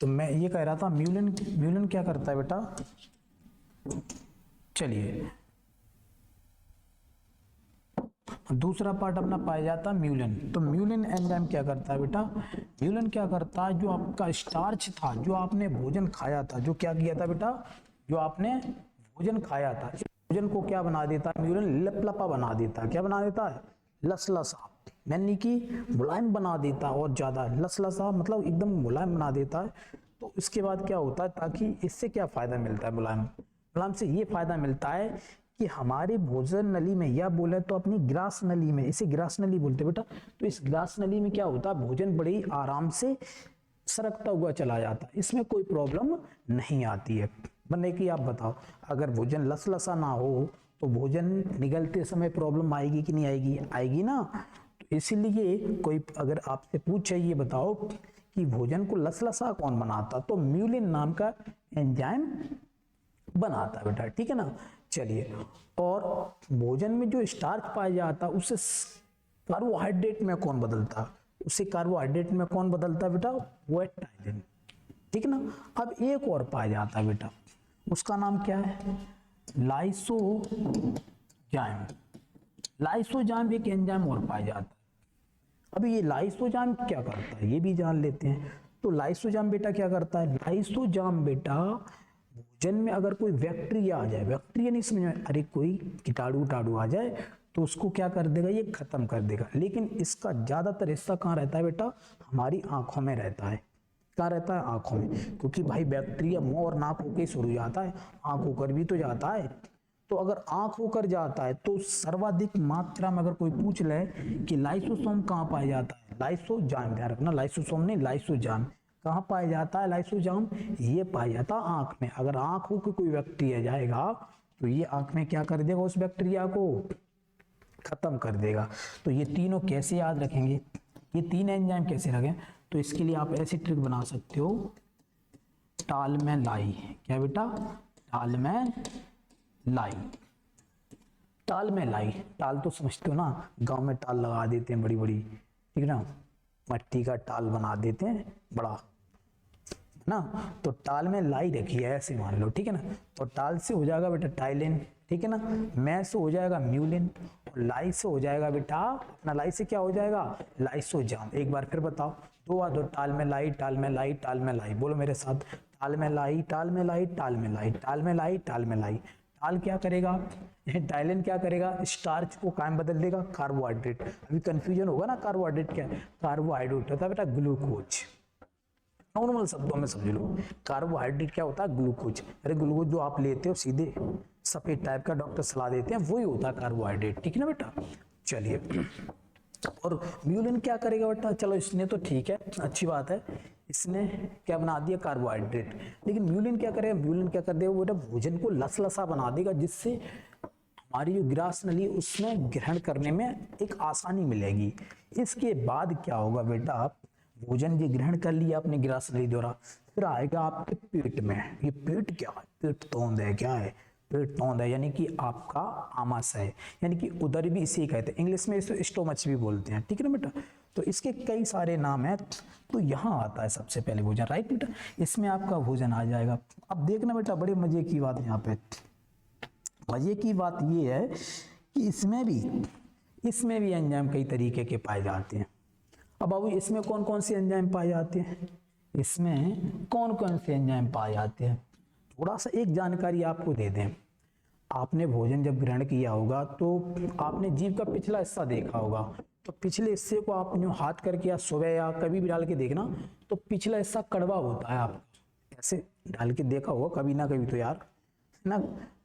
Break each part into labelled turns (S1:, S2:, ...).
S1: तो मैं ये कह रहा था म्यूलिन, म्यूलिन क्या करता है बेटा, चलिए दूसरा पार्ट अपना पाया जाता है म्यूलिन। तो म्यूलिन एंजाइम क्या करता है बेटा, म्यूलिन क्या करता है, जो आपका स्टार्च था, जो आपने भोजन खाया था, जो क्या किया था बेटा, जो आपने भोजन खाया था, इस भोजन को क्या बना देता है म्यूलिन, लपलपा बना देता है। क्या बना देता है, लसलसा, यानी कि मुलायम बना देता है, और ज्यादा लसलसा मतलब एकदम मुलायम बना देता है। तो इसके बाद क्या होता है, ताकि इससे क्या फायदा मिलता है, मुलायम मुलायम से ये फायदा मिलता है कि हमारे भोजन नली में, या बोले तो अपनी ग्रास नली में, इसे ग्रास नली बोलते बेटा, तो इस ग्रास नली में क्या होता है, भोजन बड़े ही आराम से सरकता हुआ चला जाता है, इसमें कोई प्रॉब्लम नहीं आती है बनने की। आप बताओ, अगर भोजन लसलसा ना हो तो भोजन निगलते समय प्रॉब्लम आएगी कि नहीं आएगी, आएगी ना। तो इसीलिए कोई अगर आपसे पूछे ये बताओ कि भोजन को लसलसा कौन बनाता, तो म्यूलिन नाम का एंजाइम बनाता है बेटा, ठीक है ना। चलिए, और भोजन में जो स्टार्च पाया जाता है उसे कार्बोहाइड्रेट में कौन बदलता, उसे कार्बोहाइड्रेट में कौन बदलता है बेटा, वो है टाइलिन, ठीक है ना। अब एक और पाया जाता है बेटा, उसका नाम क्या है, लाइसोजाइम। लाइसोजाइम एक एंजाइम और पाया जाता है। अभी ये लाइसोजाइम क्या करता है ये भी जान लेते हैं। तो लाइसोजाइम बेटा क्या करता है, लाइसोजाइम बेटा भोजन में अगर कोई बैक्टीरिया आ जाए, बैक्टीरिया नहीं समझ में, अरे कोई कीटाणु टाड़ू आ जाए तो उसको क्या कर देगा, ये खत्म कर देगा। लेकिन इसका ज्यादातर हिस्सा कहाँ रहता है बेटा, हमारी आंखों में रहता है। कहाँ रहता है, आंखों में, क्योंकि भाई बैक्टीरिया मुंह और नाक होकर शुरू जाता है, आंख होकर भी तो जाता है। तो अगर आंख होकर जाता है तो सर्वाधिक मात्रा में अगर कोई पूछ ले कि लाइसोसोम कहाँ पाया जाता है, लाइसोजाइम, ध्यान रखना लाइसोसोम नहीं लाइसोजाइम, कहाँ पाया जाता है लाइसोजाइम, ये पाया जाता है आंख में। अगर आंख हो के कोई बैक्टीरिया जाएगा तो ये आंख में क्या कर देगा, उस बैक्टीरिया को खत्म कर देगा। तो ये तीनों कैसे याद रखेंगे, ये तीन एंजाइम कैसे रखें, तो इसके लिए आप ऐसी ट्रिक बना सकते हो, टाल में लाई, क्या बेटा, टाल में लाई। टाल में लाई, टाल तो समझते हो ना, गांव में टाल लगा देते हैं बड़ी बड़ी, ठीक है ना, मट्टी का टाल बना देते हैं बड़ा ना। तो टाल में लाई रखी है ऐसे मान लो, ठीक है ना। तो टाल से हो जाएगा बेटा टाइलिन, ठीक है ना, मैं से हो जाएगा म्यूलिन, और लाई से हो जाएगा बेटा अपना, लाई से क्या हो जाएगा, लाइसोजाइम। एक बार फिर बताओ, दो आ दो, टाल में लाई, टाल में लाई, टाल में लाई, बोलो मेरे साथ, टाल में लाई, टाल में लाई, टाल में लाई, टाल में लाई, टाल में लाई। टाल क्या करेगा, टाइलिन क्या करेगा, स्टार्च को कायम बदल देगा, कार्बोहाइड्रेट। अभी कंफ्यूजन होगा ना, कार्बोहाइड्रेट क्या है, कार्बोहाइड्रेट होता है बेटा ग्लूकोज, नॉर्मल शब्दों में समझ लो, कार्बोहाइड्रेट क्या होता है, ग्लूकोज। अरे ग्लूकोज जो आप लेते हो सीधे सफेद टाइप का, डॉक्टर सलाह देते हैं, वही होता है कार्बोहाइड्रेट, ठीक है ना बेटा। चलिए, और म्यूलिन क्या करेगा बेटा, चलो इसने तो ठीक है, अच्छी बात है, इसने क्या बना दिया, कार्बोहाइड्रेट। लेकिन म्यूलिन क्या करेगा, म्यूलिन क्या कर देगा बेटा, भोजन को लसलसा बना देगा, जिससे हमारी जो ग्रास नली उसमें ग्रहण करने में एक आसानी मिलेगी। इसके बाद क्या होगा बेटा, भोजन ये ग्रहण कर लिया अपने ग्रास नली द्वारा, फिर आएगा आपके पेट में। ये पेट क्या है, पेट तोंद है, क्या है, पेट तोंद है, यानी कि आपका आमाशय, यानी कि उदर भी इसे कहते हैं, इंग्लिश में इसे स्टोमच भी बोलते हैं, ठीक है ना बेटा। तो इसके कई सारे नाम हैं। तो यहाँ आता है सबसे पहले भोजन, राइट बेटा, इसमें आपका भोजन आ जाएगा। अब देखना बेटा, बड़े मजे की बात यहाँ पे, मजे की बात ये है कि इसमें भी एंजाइम कई तरीके के पाए जाते हैं। अब बाबू इसमें कौन कौन से एंजाइम पाए जाते हैं, इसमें कौन कौन से एंजाइम पाए जाते हैं, थोड़ा सा एक जानकारी आपको दे दें। आपने भोजन जब ग्रहण किया होगा तो आपने जीभ का पिछला हिस्सा देखा होगा, तो पिछले हिस्से को आप यूं हाथ करके या सुबह या कभी भी डाल के देखना, तो पिछला हिस्सा कड़वा होता है। आप ऐसे डाल के देखा होगा कभी ना कभी तो यार, ना,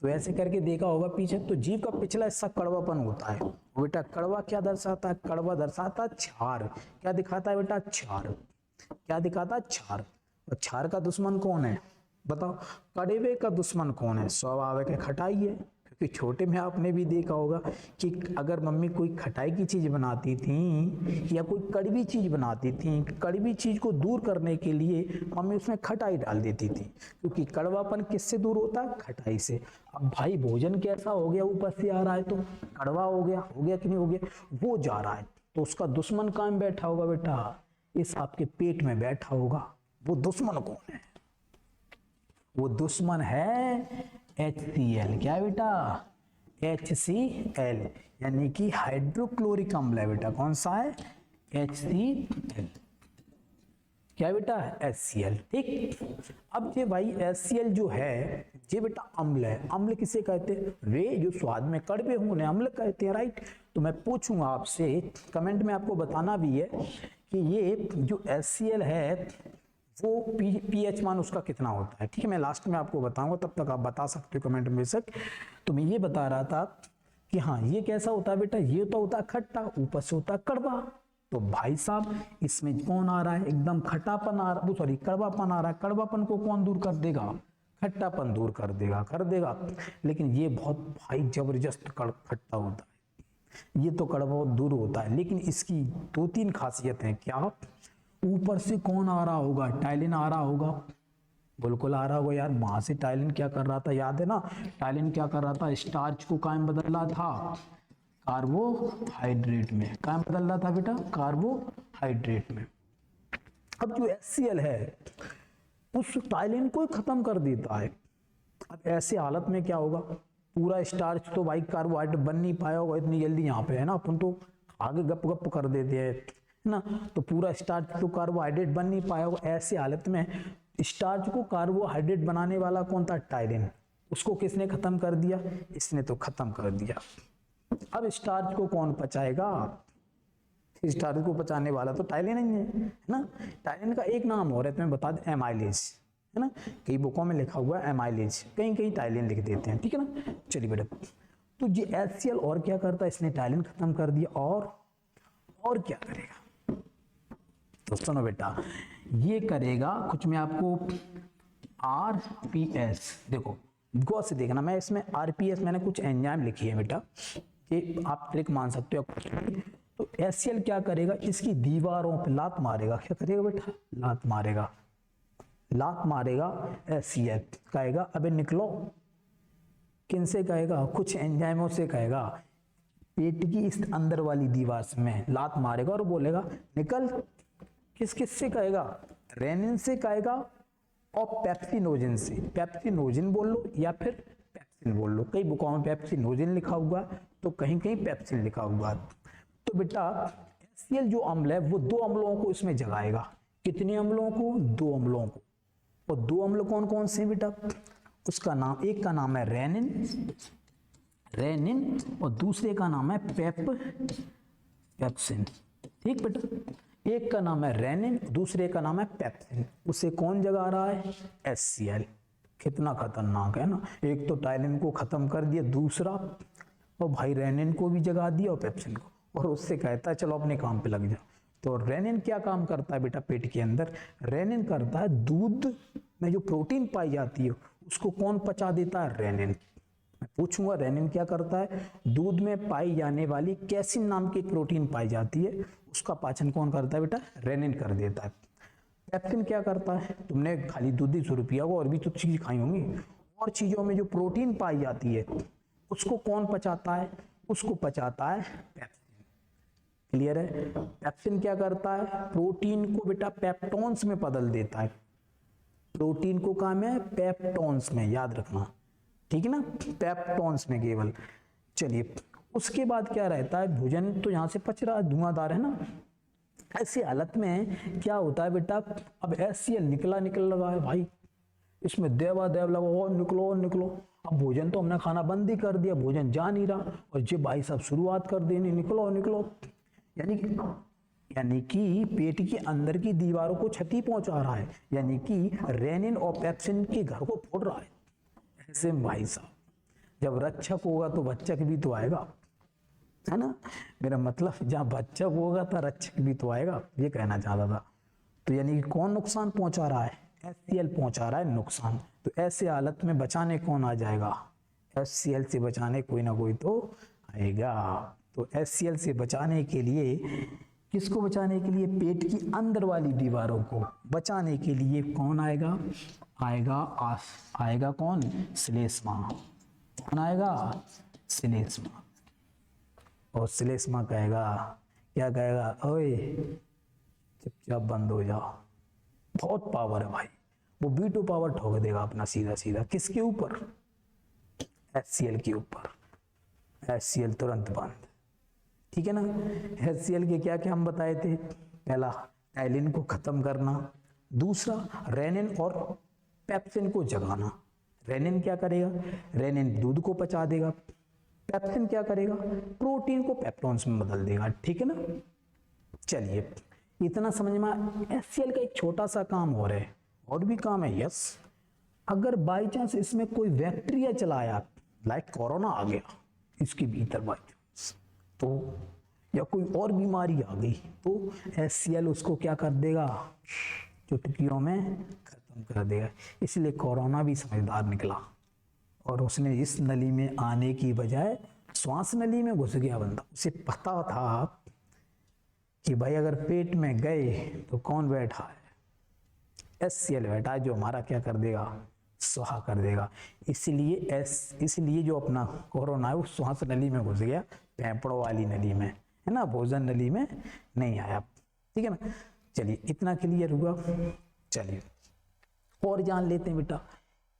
S1: तो ऐसे करके देखा होगा पीछे, तो जीभ का पिछला हिस्सा कड़वापन होता है। बेटा कड़वा क्या दर्शाता है, कड़वा दर्शाता है क्षार। क्या दिखाता है बेटा, क्षार। क्या दिखाता है, क्षार। और क्षार का दुश्मन कौन है बताओ, कड़वे का दुश्मन कौन है, स्वाभाविक है खटाई है। क्योंकि छोटे में आपने भी देखा होगा कि अगर मम्मी कोई खटाई की चीज बनाती थी या कोई कड़वी चीज बनाती थी, कड़वी चीज को दूर करने के लिए मम्मी उसमें खटाई डाल देती थी, क्योंकि कड़वापन किससे दूर होता है, खटाई से। अब भाई भोजन कैसा हो गया, ऊपर से आ रहा है तो कड़वा हो गया कि नहीं हो गया, वो जा रहा है, तो उसका दुश्मन कहाँ बैठा होगा बेटा, इस आपके पेट में बैठा होगा। वो दुश्मन कौन है? वो दुश्मन है HCl। क्या बेटा? HCl, यानी कि हाइड्रोक्लोरिक अम्ल है बेटा। कौन सा है? HCl। क्या बेटा? HCl। ठीक। अब ये भाई HCl जो है ये बेटा अम्ल है। अम्ल किसे कहते हैं? वे जो स्वाद में कड़वे हों उन्हें अम्ल कहते हैं, राइट। तो मैं पूछूंगा आपसे, कमेंट में आपको बताना भी है कि ये जो HCl है वो pH मान उसका कितना होता है। ठीक है, मैं लास्ट में आपको बताऊंगा, तब तक आप बता सकते हो कमेंट में बेशक। तो मैं ये बता रहा था कि हाँ ये कैसा होता है बेटा? ये तो होता है खट्टा, ऊपर से होता है कड़वा। तो भाई साहब इसमें कौन आ रहा है? एकदम खट्टापन आ रहा, सॉरी कड़वापन आ रहा है। कड़वापन को कौन दूर कर देगा? खट्टापन दूर कर देगा। लेकिन ये बहुत भाई जबरदस्त खट्टा होता है। ये तो कड़वा दूर होता है, लेकिन इसकी 2-3 खासियत है। क्या? ऊपर से कौन आ रहा होगा? टाइलिन आ रहा होगा। बिल्कुल आ रहा होगा यार। वहां से टाइलिन क्या कर रहा था? याद है ना? टाइलिन क्या कर रहा था? स्टार्च को कायम बदल रहा था कार्बोहाइड्रेट में। कायम बदल रहा था बेटा कार्बोहाइड्रेट में। अब जो HCl है उस टाइलिन को ही खत्म कर देता है। अब ऐसे हालत में क्या होगा? पूरा स्टार्च तो भाई कार्बोहाइड्रेट बन नहीं पाया होगा इतनी जल्दी। यहाँ पे है ना, अपन तो आगे गप गप कर देते हैं ना, तो पूरा स्टार्च तो कार्बोहाइड्रेट बन नहीं पाया होगा। ऐसे हालत में स्टार्च को कार्बोहाइड्रेट बनाने वाला कौन था? टाइलिन। उसको किसने खत्म कर दिया? इसने तो खत्म कर दिया। अब स्टार्च को कौन पचाएगा? स्टार्च को पचाने वाला तो टाइलिन ही है ना। टाइलिन का एक नाम और है, तुम्हें बता दें, एमाइलेज, है ना। कई बुकों में लिखा हुआ है एमाइलेज, कहीं कहीं टाइलिन लिख देते हैं। ठीक है ना। चलिए बेटा, तो ये HCl और क्या करता है? इसने टाइलिन खत्म कर दिया। और क्या करेगा? तो सुनो बेटा, ये करेगा कुछ, मैं आपको RPS, देखो गौर से देखना, मैं इसमें RPS मैंने कुछ एंजाइम लिखी है बेटा, कि आप ट्रिक मान सकते हो। तो HCl क्या करेगा? इसकी दीवारों पे लात मारेगा। क्या करेगा बेटा? लात मारेगा। HCl कहेगा अबे निकलो। किन से कहेगा? कुछ एंजाइमों से कहेगा। पेट की इस अंदर वाली दीवार में लात मारेगा और बोलेगा निकल। किस से कहेगा? रेनिन से कहेगा और पेप्सिनोजिन से। पेप्सिनोजिन बोल लो या फिर पेप्सिन बोल लो। कई बुकों में पेप्सिनोजिन लिखा हुआ तो कहीं कहीं पेप्सिन लिखा हुआ। तो बेटा HCl जो अम्ल है वो 2 अम्लों को इसमें जगाएगा। कितने अम्लों को? 2 अम्लों को। और 2 अम्ल कौन कौन से बेटा? उसका नाम, एक का नाम है रेनिन और दूसरे का नाम है पेप्सिन। ठीक बेटा, एक का नाम है रेनिन, दूसरे का नाम है पेप्सिन। उसे कौन जगा रहा है? HCl। कितना खतरनाक है ना। एक तो टाइलिन को खत्म कर दिया, दूसरा और भाई रेनिन को भी जगा दिया और पेप्सिन को, और उससे कहता है चलो अपने काम पे लग जाओ। तो रेनिन क्या काम करता है बेटा पेट के अंदर? रेनिन करता है, दूध में जो प्रोटीन पाई जाती है उसको कौन पचा देता है? रेनिन। मैं पूछूंगा रेनिन क्या करता है? दूध में पाई जाने वाली कैसिन नाम की प्रोटीन पाई जाती है, उसका पाचन कौन करता है बेटा? रेनिन कर देता है। पेप्सिन क्या करता है? तुमने खाली दूध ही शुरू किया होगा, और भी तो चीज खाई होंगी। और चीजों में जो प्रोटीन पाई जाती है उसको कौन पचाता है? उसको पचाता है पेप्सिन। क्लियर है? पेप्सिन क्या करता है? प्रोटीन को बेटा पेप्टोन्स में बदल देता है। प्रोटीन को काम है पेप्टोन्स में, याद रखना। ठीक है ना, पेप्टोन्स में केवल। चलिए, उसके बाद क्या रहता है? भोजन तो यहाँ से पच रहा है, धुआंधार है ना। ऐसी हालत में क्या होता है बेटा? अब HCl निकल रहा है भाई, इसमें देवा देव लगा, और निकलो। अब भोजन तो हमने खाना बंद ही कर दिया, भोजन जा नहीं रहा, और ये भाई सब शुरुआत कर देनी, निकलो। यानी कि पेट के अंदर की दीवारों को क्षति पहुंचा रहा है, यानी कि रेनिन और पेप्सिन के घर को फोड़ रहा है। ऐसे भाई साहब, जब रक्षक होगा तो भक्षक भी तो आएगा, है ना। मेरा मतलब जहां भक्षक होगा तो रक्षक भी तो आएगा, ये कहना चाहता था। तो यानी कि कौन नुकसान पहुंचा रहा है? HCl पहुंचा रहा है नुकसान। तो ऐसे हालत में बचाने कौन आ जाएगा? HCl से बचाने कोई ना कोई तो आएगा। तो HCl से बचाने के लिए, किसको बचाने के लिए? पेट की अंदर वाली दीवारों को बचाने के लिए कौन आएगा? आएगा कौन? श्लेष्मा। कौन आएगा? श्लेष्मा। और श्लेष्मा कहेगा, क्या कहेगा? ओए चुपचाप बंद हो जाओ, बहुत पावर है भाई, वो V2 पावर ठोक देगा अपना सीधा सीधा किसके ऊपर, HCl के ऊपर। HCl तुरंत बंद, ठीक है ना। HCl के क्या क्या हम बताए थे, पहला एलिन को खत्म करना, दूसरा रेनिन और पेप्सिन को जगाना। रेनिन क्या करेगा, रेनिन दूध को पचा देगा, पेप्सिन क्या करेगा, प्रोटीन को पेप्टोन्स में बदल देगा, ठीक है ना। चलिए इतना समझ में। HCl का एक छोटा सा काम और है, और भी काम है, यस। अगर बाई चांस इसमें कोई बैक्टीरिया चलाया, लाइक कोरोना आ गया इसके भीतर बाई चांस, तो या कोई और बीमारी आ गई, तो HCl उसको क्या कर देगा, चुटकियों में खत्म कर देगा। इसलिए कोरोना भी समझदार निकला और उसने इस नली में आने की बजाय श्वास नली में घुस गया बंदा। उसे पता था कि भाई अगर पेट में गए तो कौन बैठा है, HCl बैठा है, जो हमारा क्या कर देगा, स्वाहा कर देगा। इसलिए जो अपना कोरोना है वो श्वास नली में घुस गया, फेफड़ों वाली नली में, है ना, भोजन नली में नहीं आया, ठीक है ना। चलिए इतना क्लियर हुआ। चलिए और जान लेते हैं बेटा,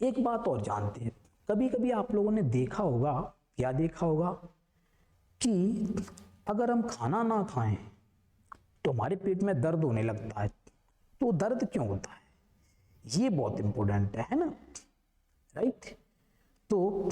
S1: एक बात और जानते हैं। कभी कभी आप लोगों ने देखा होगा, क्या देखा होगा, कि अगर हम खाना ना खाएं तो हमारे पेट में दर्द होने लगता है। तो दर्द क्यों होता है, ये बहुत इंपॉर्टेंट है ना, राइट। तो